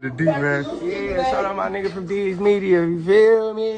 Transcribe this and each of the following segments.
The D, man. Yeah, shout out my nigga from D's Media, you feel me?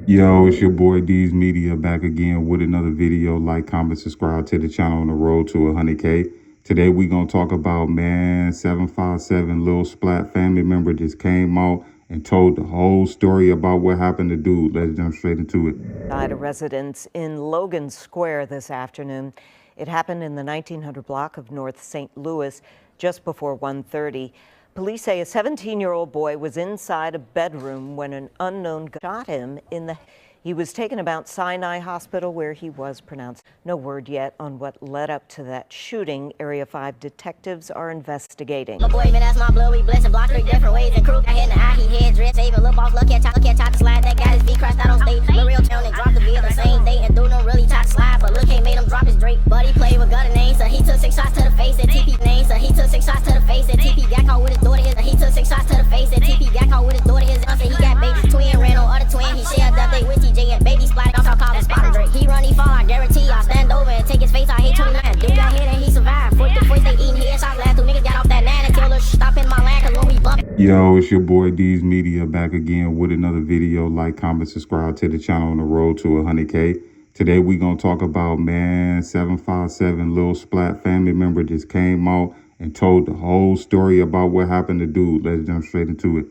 Yo, it's your boy D's Media back again with another video. Like, comment, subscribe to the channel on the road to 100K. Today we gonna talk about, man, 757 Lil Splat family member just came out and told the whole story about what happened to dude. Let's jump straight into it. Died a residence in Logan Square this afternoon. It happened in the 1900 block of North St. Louis just before 1:30. Police say a 17-year-old boy was inside a bedroom when an unknown shot him in the. He was taken to Mount Sinai Hospital where he was pronounced. No word yet on what led up to that shooting. Area 5 detectives are investigating. My boy, man, that's my blood. We blessing block 3 different ways. And crew got hit in the eye, he head drip. Saving little boss, look at top to slide. That got his feet crashed out on stage. The real town, they dropped the vehicle the same day. And dude don't really try to slide, but look, ain't made him drop his Drake. But he played with gun and name, so he took 6 shots to the face. And TP name, so he took 6 shots to the face. And TP got caught with his daughter. He took 6 shots to the face. And TP got caught with his daughter. His said he got baby twin, ran on other twin. He shared that day with TJ and baby Splat. Also called him Spotter Drake. He run, he fall, I guarantee. I'll stand over and take his face. I hit 29. Dude got hit and he survived. Foot to foot, they eating headshots. Last 2 niggas got off that land and told us stop in my land, cause when we bump. Yo, it's your boy D's Media back again with another video. Like, comment, subscribe to the channel on the road to 100K. Today we gonna talk about, man, 757 Lil Splat family member just came out and told the whole story about what happened to dude. Let's jump straight into it.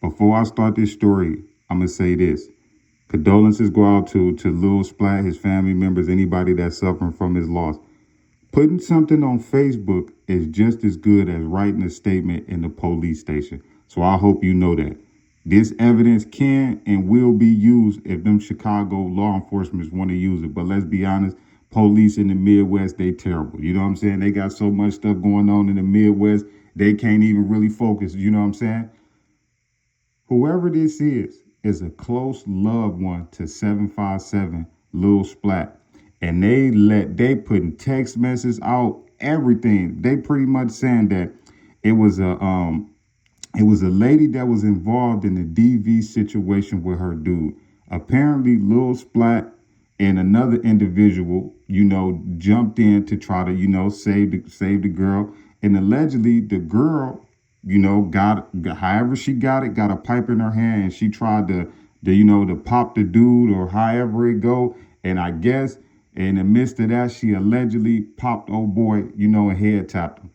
Before I start this story, I'm gonna say this. Condolences go out to Lil Splat, his family members, anybody that's suffering from his loss. Putting something on Facebook is just as good as writing a statement in the police station. So I hope you know that. This evidence can and will be used if them Chicago law enforcement want to use it. But let's be honest, police in the Midwest, they terrible. You know what I'm saying? They got so much stuff going on in the Midwest, they can't even really focus. You know what I'm saying? Whoever this is a close loved one to 757 Lil Splat. And they putting text messages out, everything. They pretty much saying that it was a lady that was involved in the DV situation with her dude. Apparently Lil Splat and another individual, jumped in to try to, save the girl. And allegedly the girl, got however she got a pipe in her hand and she tried to pop the dude or however it go. And I guess in the midst of that, she allegedly popped old boy, and head tapped him.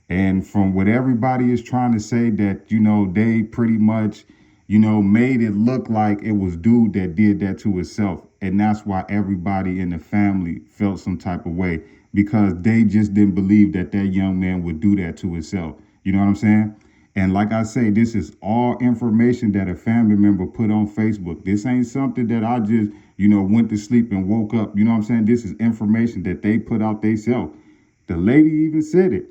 And from what everybody is trying to say that, they pretty much, made it look like it was dude that did that to himself. And that's why everybody in the family felt some type of way, because they just didn't believe that that young man would do that to himself. You know what I'm saying? And like I say, this is all information that a family member put on Facebook. This ain't something that I just, went to sleep and woke up. You know what I'm saying? This is information that they put out themselves. The lady even said it.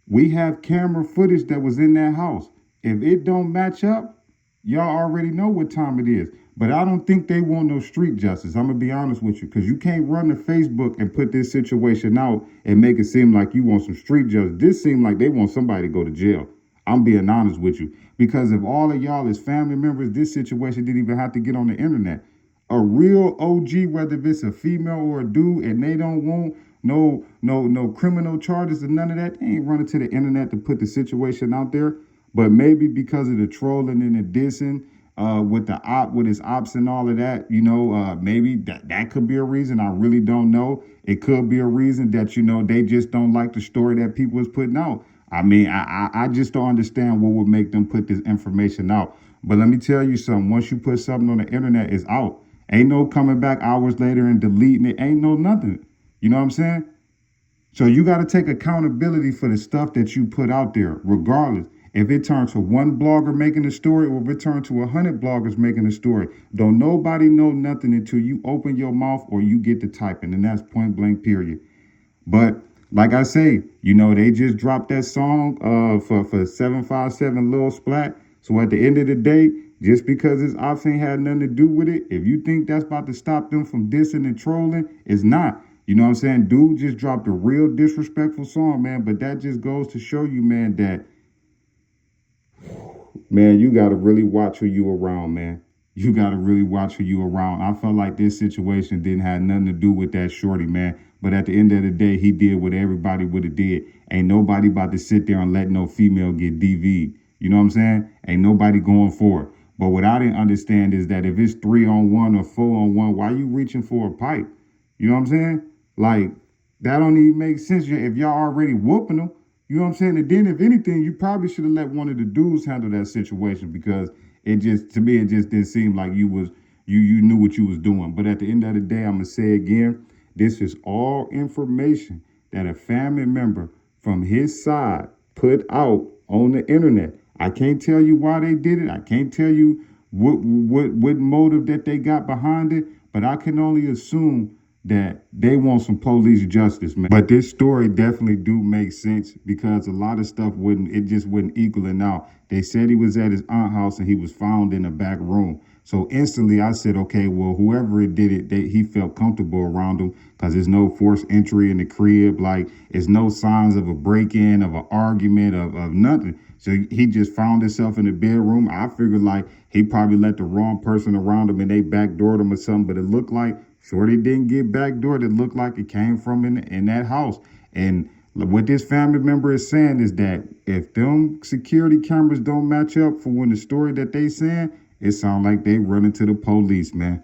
We have camera footage that was in that house. If it don't match up, y'all already know what time it is. But I don't think they want no street justice. I'm going to be honest with you, because you can't run to Facebook and put this situation out and make it seem like you want some street justice. This seems like they want somebody to go to jail. I'm being honest with you, because if all of y'all is family members, this situation didn't even have to get on the internet. A real OG, whether if it's a female or a dude, and they don't want no criminal charges or none of that, they ain't running to the internet to put the situation out there. But maybe because of the trolling and the dissing with his ops and all of that, maybe that could be a reason. I really don't know. It could be a reason that, they just don't like the story that people is putting out. I mean, I just don't understand what would make them put this information out. But let me tell you something. Once you put something on the internet, it's out. Ain't no coming back hours later and deleting it. Ain't no nothing. You know what I'm saying? So you got to take accountability for the stuff that you put out there, regardless. If it turns to one blogger making a story or if it turns to 100 bloggers making a story, don't nobody know nothing until you open your mouth or you get to typing. And that's point blank, period. But like I say, they just dropped that song for 757 Lil Splat. So at the end of the day, just because his ops ain't had nothing to do with it, if you think that's about to stop them from dissing and trolling, it's not. You know what I'm saying? Dude just dropped a real disrespectful song, man. But that just goes to show you, man, you got to really watch who you around, man. you got to really watch who you around. I felt like this situation didn't have nothing to do with that shorty, man. But at the end of the day, he did what everybody would have did. Ain't nobody about to sit there and let no female get DV'd. You know what I'm saying? Ain't nobody going for it. But what I didn't understand is that if it's 3-on-1 or 4-on-1, why you reaching for a pipe? You know what I'm saying? Like, that don't even make sense if y'all already whooping them. You know what I'm saying? And then if anything, you probably should have let one of the dudes handle that situation, because it just, to me, it just didn't seem like you knew what you was doing. But at the end of the day, I'm gonna say again, this is all information that a family member from his side put out on the internet. I can't tell you why they did it. I can't tell you what motive that they got behind it, but I can only assume that they want some police justice, man. But this story definitely do make sense, because a lot of stuff just wouldn't equaling out. They said he was at his aunt's house and he was found in a back room. So instantly I said, okay, well, whoever it did it, he felt comfortable around him, because there's no forced entry in the crib. Like, there's no signs of a break-in, of an argument, of nothing. So he just found himself in the bedroom. I figured like he probably let the wrong person around him and they backdoored him or something, but it looked like shorty didn't get backdoored. It looked like it came from in that house. And what this family member is saying is that if them security cameras don't match up for when the story that they saying, it sounds like they running to the police, man.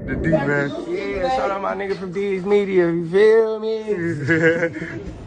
The D, man. Yeah, shout out my nigga from D's Media, you feel me?